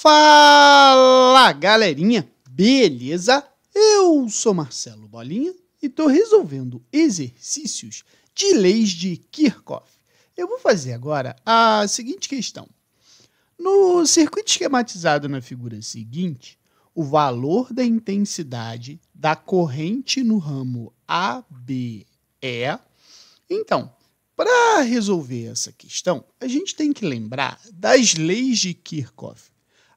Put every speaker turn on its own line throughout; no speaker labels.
Fala, galerinha! Beleza? Eu sou Marcelo Bolinha e estou resolvendo exercícios de leis de Kirchhoff. Eu vou fazer agora a seguinte questão. No circuito esquematizado na figura seguinte, o valor da intensidade da corrente no ramo AB é... Então, para resolver essa questão, a gente tem que lembrar das leis de Kirchhoff.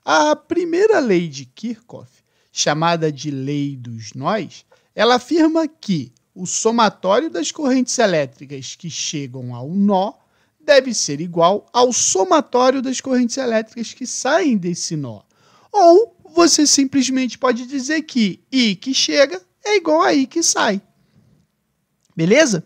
A primeira lei de Kirchhoff, chamada de lei dos nós, ela afirma que o somatório das correntes elétricas que chegam ao nó deve ser igual ao somatório das correntes elétricas que saem desse nó. Ou você simplesmente pode dizer que I que chega é igual a I que sai. Beleza?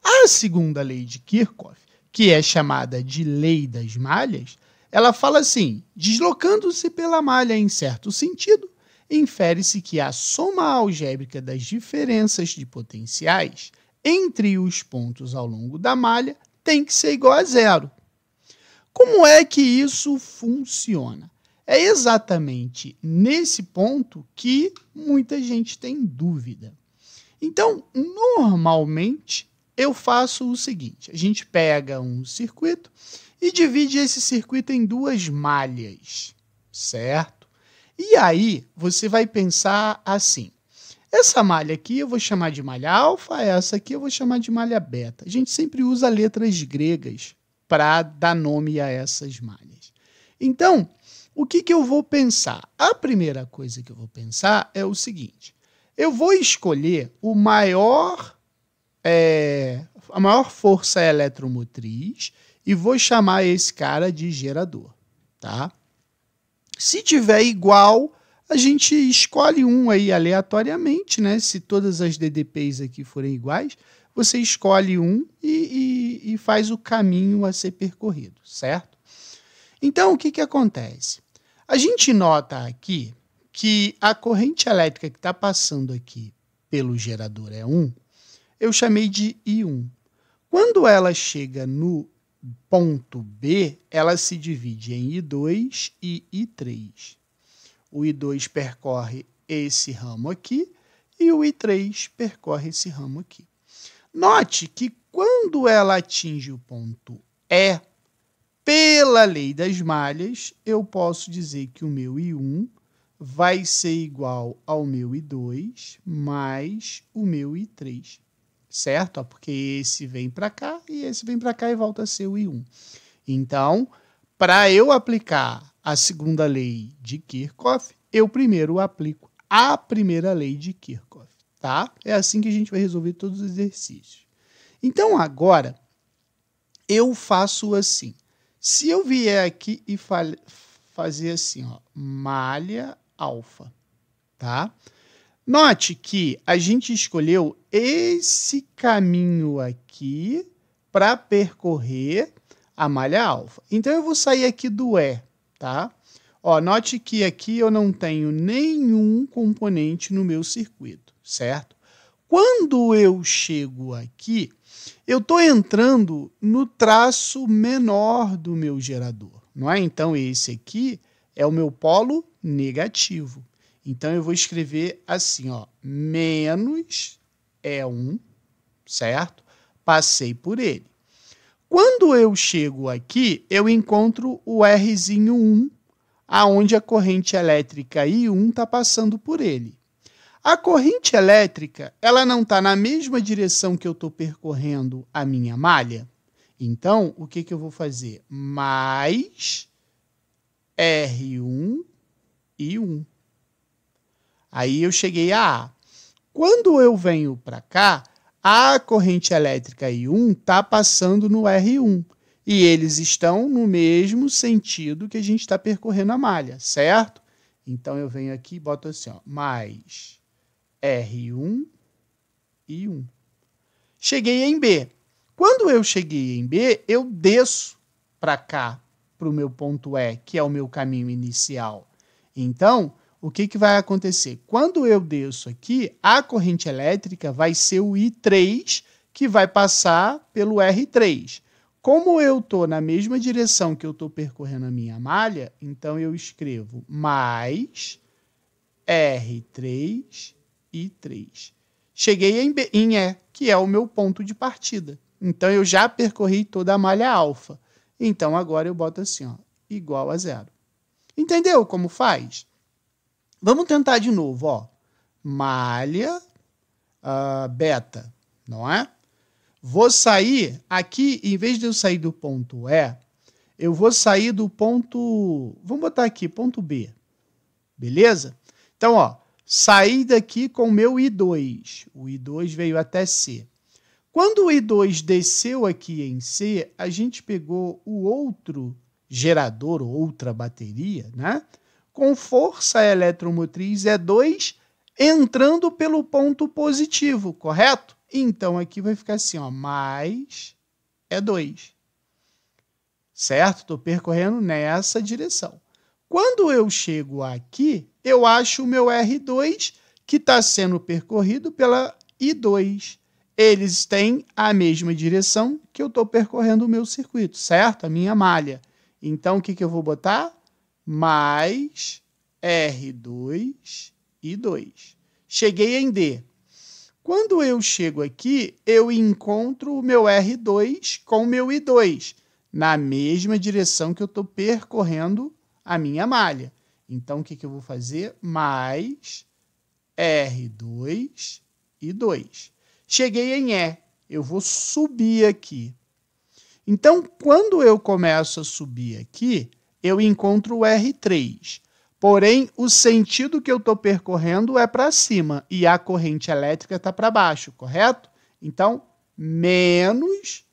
A segunda lei de Kirchhoff, que é chamada de lei das malhas, ela fala assim: deslocando-se pela malha em certo sentido, infere-se que a soma algébrica das diferenças de potenciais entre os pontos ao longo da malha tem que ser igual a zero. Como é que isso funciona? É exatamente nesse ponto que muita gente tem dúvida. Então, normalmente, eu faço o seguinte: a gente pega um circuito e divide esse circuito em duas malhas, certo? E aí, você vai pensar assim: essa malha aqui eu vou chamar de malha alfa, essa aqui eu vou chamar de malha beta. A gente sempre usa letras gregas para dar nome a essas malhas. Então, o que eu vou pensar? A primeira coisa que eu vou pensar é o seguinte: eu vou escolher a maior força eletromotriz e vou chamar esse cara de gerador, tá? Se tiver igual, a gente escolhe um aí aleatoriamente, né? Se todas as DDPs aqui forem iguais, você escolhe um e faz o caminho a ser percorrido, certo? Então, o que acontece? A gente nota aqui que a corrente elétrica que está passando aqui pelo gerador é 1, eu chamei de I1. Quando ela chega no ponto B, ela se divide em I2 e I3. O I2 percorre esse ramo aqui e o I3 percorre esse ramo aqui. Note que quando ela atinge o ponto E, pela lei das malhas, eu posso dizer que o meu I1 vai ser igual ao meu I2 mais o meu I3. Certo? Porque esse vem para cá e esse vem para cá e volta a ser o I1. Então, para eu aplicar a segunda lei de Kirchhoff, eu primeiro aplico a primeira lei de Kirchhoff, tá? É assim que a gente vai resolver todos os exercícios. Então, agora, eu faço assim. Se eu vier aqui e fazer assim, ó, malha alfa, tá? Note que a gente escolheu esse caminho aqui para percorrer a malha alfa. Então, eu vou sair aqui do E, tá? Ó, note que aqui eu não tenho nenhum componente no meu circuito, certo? Quando eu chego aqui, eu estou entrando no traço menor do meu gerador, não é? Então, esse aqui é o meu polo negativo. Então, eu vou escrever assim, ó, menos E1, certo? Passei por ele. Quando eu chego aqui, eu encontro o Rzinho 1, aonde a corrente elétrica I1 está passando por ele. A corrente elétrica, ela não está na mesma direção que eu estou percorrendo a minha malha? Então, o que eu vou fazer? Mais R1 I1. Aí eu cheguei a A. Quando eu venho para cá, a corrente elétrica I1 está passando no R1. E eles estão no mesmo sentido que a gente está percorrendo a malha, certo? Então, eu venho aqui e boto assim, ó, mais R1 I1. Cheguei em B. Quando eu cheguei em B, eu desço para cá, para o meu ponto E, que é o meu caminho inicial. Então, o que vai acontecer? Quando eu desço aqui, a corrente elétrica vai ser o I3, que vai passar pelo R3. como eu estou na mesma direção que eu estou percorrendo a minha malha, então eu escrevo mais R3 e 3. Cheguei em E, que é o meu ponto de partida. Então, eu já percorri toda a malha alfa. Então, agora eu boto assim, ó, igual a 0. Entendeu como faz? Vamos tentar de novo, ó. Malha beta, não é? Vou sair aqui, em vez de eu sair do ponto E, eu vou sair do ponto... Vamos botar aqui, ponto B. Beleza? Então, ó, saí daqui com o meu I2. O I2 veio até C. Quando o I2 desceu aqui em C, a gente pegou o outro gerador, ou outra bateria, né? Com força eletromotriz E2 entrando pelo ponto positivo, correto? Então, aqui vai ficar assim, ó, mais E2. Certo? Estou percorrendo nessa direção. Quando eu chego aqui, eu acho o meu R2 que está sendo percorrido pela I2. Eles têm a mesma direção que eu estou percorrendo o meu circuito, certo? A minha malha. Então, o que eu vou botar? Mais R2 e 2. Cheguei em D. Quando eu chego aqui, eu encontro o meu R2 com o meu I2, na mesma direção que eu estou percorrendo a minha malha. Então, o que eu vou fazer? Mais R2 e 2. Cheguei em E, eu vou subir aqui. Então, quando eu começo a subir aqui, eu encontro o R3. Porém, o sentido que eu estou percorrendo é para cima e a corrente elétrica está para baixo, correto? Então, menos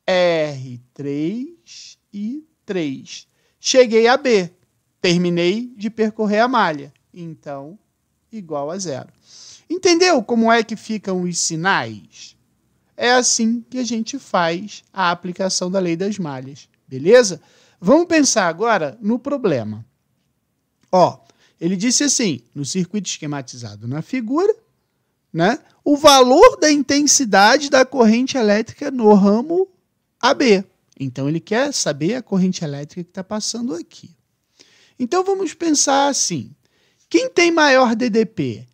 R3 e 3. Cheguei a B. Terminei de percorrer a malha. Então, igual a 0. Entendeu como é que ficam os sinais? É assim que a gente faz a aplicação da lei das malhas, beleza? Vamos pensar agora no problema. Ó, ele disse assim, no circuito esquematizado na figura, né, o valor da intensidade da corrente elétrica no ramo AB. Então, ele quer saber a corrente elétrica que está passando aqui. Então, vamos pensar assim, quem tem maior DDP?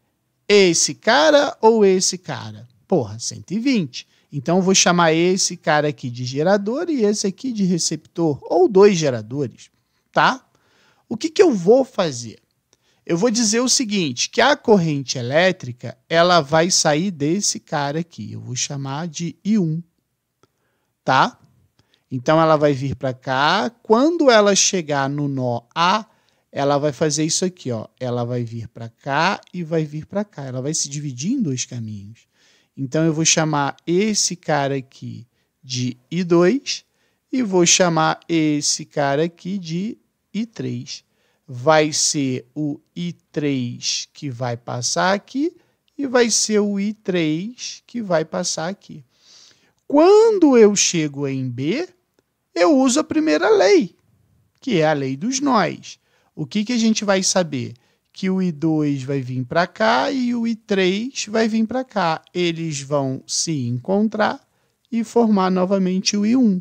Esse cara ou esse cara? Porra, 120. Então, eu vou chamar esse cara aqui de gerador e esse aqui de receptor, ou 2 geradores, tá? O que eu vou fazer? Eu vou dizer o seguinte, que a corrente elétrica, ela vai sair desse cara aqui. Eu vou chamar de I1, tá? Então, ela vai vir para cá. Quando ela chegar no nó A, ela vai fazer isso aqui, ó. Ela vai vir para cá e vai vir para cá. Ela vai se dividir em 2 caminhos. Então, eu vou chamar esse cara aqui de I2 e vou chamar esse cara aqui de I3. Vai ser o I3 que vai passar aqui e vai ser o I3 que vai passar aqui. Quando eu chego em B, eu uso a primeira lei, que é a lei dos nós. O que a gente vai saber? Que o I2 vai vir para cá e o I3 vai vir para cá. Eles vão se encontrar e formar novamente o I1.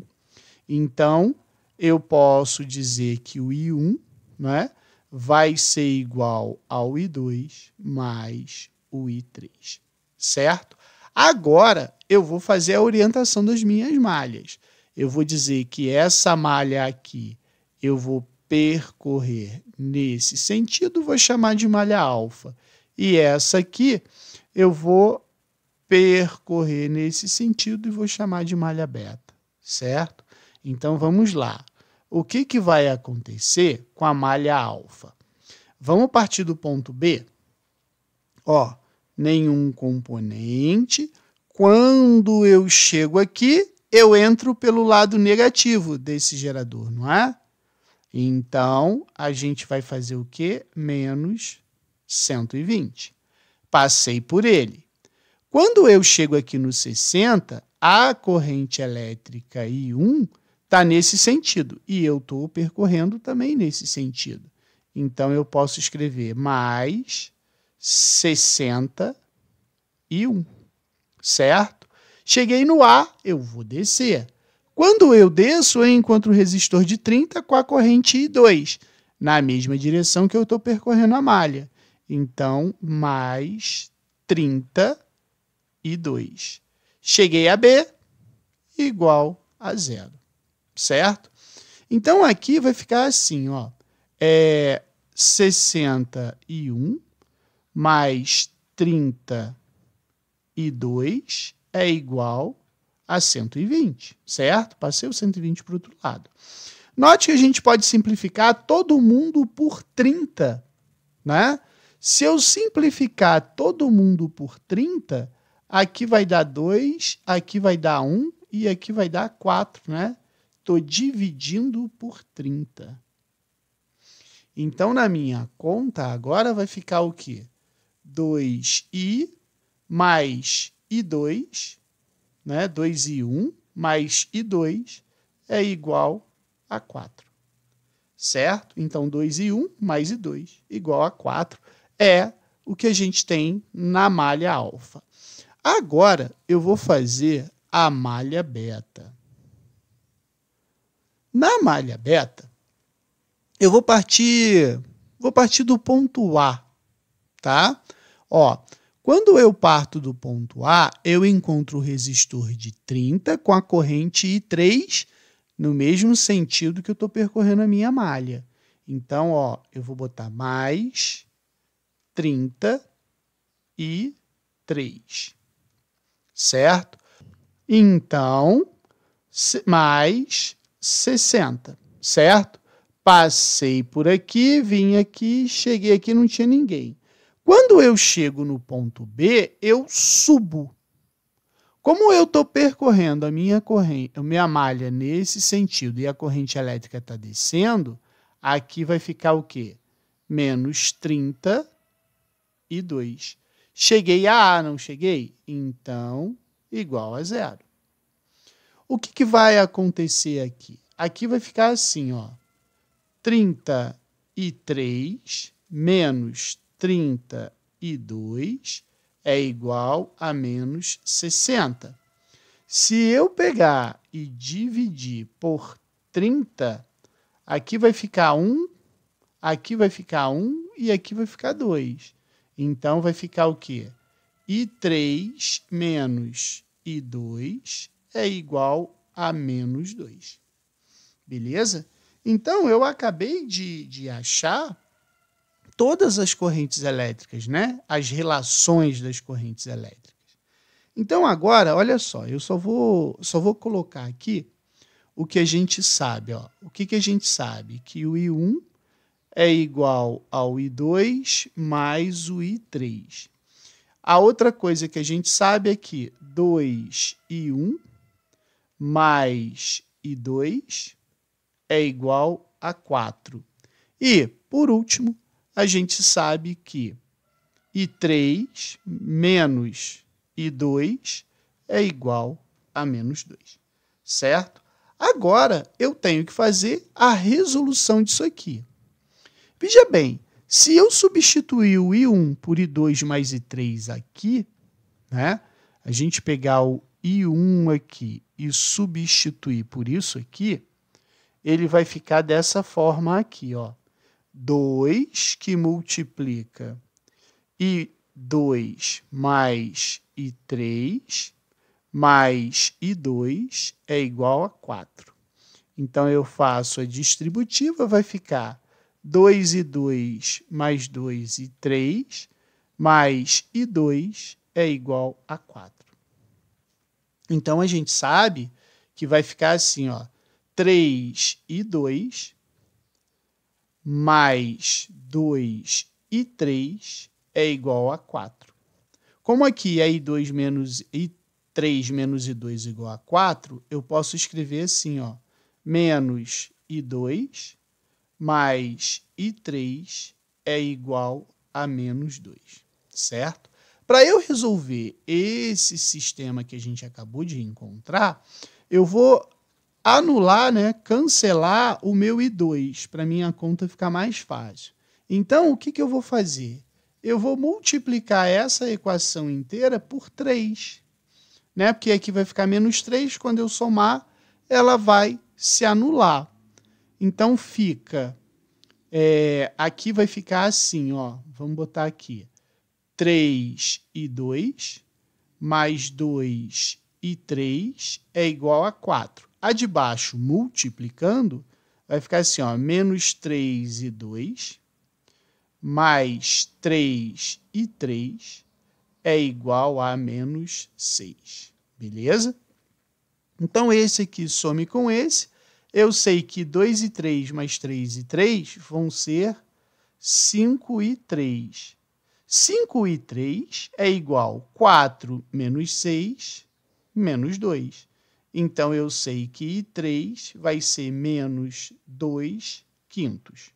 Então, eu posso dizer que o I1, né, vai ser igual ao I2 mais o I3, certo? Agora, eu vou fazer a orientação das minhas malhas. Eu vou dizer que essa malha aqui, eu vou percorrer nesse sentido, vou chamar de malha alfa. E essa aqui, eu vou percorrer nesse sentido e vou chamar de malha beta, certo? Então, vamos lá. O que vai acontecer com a malha alfa? Vamos partir do ponto B? Ó, nenhum componente. Quando eu chego aqui, eu entro pelo lado negativo desse gerador, não é? Então, a gente vai fazer o quê? Menos 120. Passei por ele. Quando eu chego aqui no 60, a corrente elétrica I1 está nesse sentido. E eu estou percorrendo também nesse sentido. Então, eu posso escrever mais 61, certo? Cheguei no A, eu vou descer. Quando eu desço, eu encontro o resistor de 30 com a corrente I2, na mesma direção que eu estou percorrendo a malha. Então, mais 32. Cheguei a B, igual a 0, certo? Então, aqui vai ficar assim, ó, 61 mais 32 é igual a 120, certo? Passei o 120 para o outro lado. Note que a gente pode simplificar todo mundo por 30, né? Se eu simplificar todo mundo por 30, aqui vai dar 2, aqui vai dar 1 e aqui vai dar 4, né? Estou dividindo por 30. Então, na minha conta, agora vai ficar o quê? 2i mais i2, né? 2i1 mais i2 é igual a 4, certo? Então, 2i1 mais i2 igual a 4 é o que a gente tem na malha alfa. Agora, eu vou fazer a malha beta. Na malha beta, eu vou partir do ponto A, tá? Ó, quando eu parto do ponto A, eu encontro o resistor de 30 com a corrente I3 no mesmo sentido que eu estou percorrendo a minha malha. Então, ó, eu vou botar mais 33, certo? Então, mais 60, certo? Passei por aqui, vim aqui, cheguei aqui, não tinha ninguém. Quando eu chego no ponto B, eu subo. Como eu estou percorrendo a minha malha nesse sentido e a corrente elétrica está descendo, aqui vai ficar o quê? Menos 32. Cheguei a A, não cheguei? Então, igual a 0. O que vai acontecer aqui? Aqui vai ficar assim, ó. 33 menos 32 é igual a menos 60. Se eu pegar e dividir por 30, aqui vai ficar 1, aqui vai ficar 1 e aqui vai ficar 2. Então, vai ficar o quê? I3 menos I2 é igual a menos 2. Beleza? Então, eu acabei de achar todas as correntes elétricas, né? As relações das correntes elétricas. Então, agora, olha só, eu só vou colocar aqui o que a gente sabe. Ó. O que a gente sabe? Que o I1 é igual ao I2 mais o I3. A outra coisa que a gente sabe é que 2i1 mais i2 é igual a 4. E, por último, a gente sabe que i3 menos i2 é igual a menos 2, certo? Agora, eu tenho que fazer a resolução disso aqui. Veja bem, se eu substituir o I1 por I2 mais I3 aqui, né, a gente pegar o I1 aqui e substituir por isso aqui, ele vai ficar dessa forma aqui, ó. 2 que multiplica I2 mais I3 mais I2 é igual a 4. Então, eu faço a distributiva, vai ficar 2i2 mais 2i3 mais i2 é igual a 4. Então, a gente sabe que vai ficar assim, ó, 3i2 mais 2i3 é igual a 4. Como aqui é i2 menos i3 menos i2 igual a 4, eu posso escrever assim, ó, menos i2 mais i3 é igual a menos 2, certo? Para eu resolver esse sistema que a gente acabou de encontrar, eu vou anular, né, cancelar o meu i2, para minha conta ficar mais fácil. Então, o que eu vou fazer? Eu vou multiplicar essa equação inteira por 3, né? Porque aqui vai ficar menos 3, quando eu somar, ela vai se anular. Então, fica... aqui vai ficar assim, ó. Vamos botar aqui. 3 e 2, mais 2 e 3 é igual a 4. A de baixo, multiplicando, vai ficar assim, ó. Menos 3 e 2, mais 3 e 3 é igual a menos 6. Beleza? Então, esse aqui some com esse. Eu sei que 2 e 3 mais 3 e 3 vão ser 5 e 3. 5 e 3 é igual a 4 menos 6 menos 2. Então, eu sei que I3 vai ser menos 2 quintos.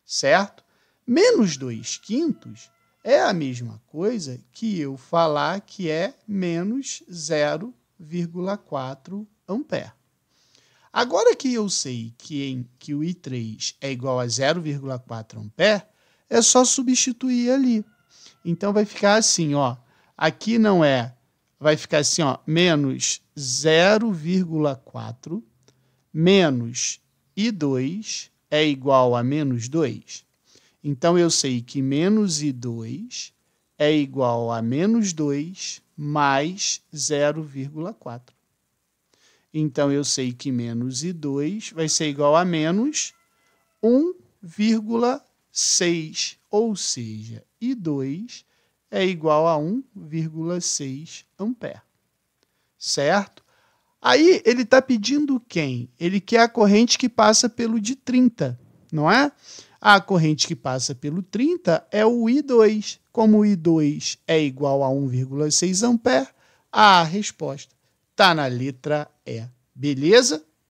Certo? Menos 2 quintos é a mesma coisa que eu falar que é menos 0,4 ampere. Agora que eu sei que o I3 é igual a 0,4 ampere, é só substituir ali. Então, vai ficar assim, ó. Aqui não é... Vai ficar assim, ó. Menos 0,4 menos I2 é igual a menos 2. Então, eu sei que menos I2 é igual a menos 2 mais 0,4. Então, eu sei que menos I2 vai ser igual a menos 1,6. Ou seja, I2 é igual a 1,6 ampere. Certo? Aí, ele está pedindo quem? Ele quer a corrente que passa pelo de 30, não é? A corrente que passa pelo 30 é o I2. Como o I2 é igual a 1,6 ampere, a resposta está na letra E. Beleza?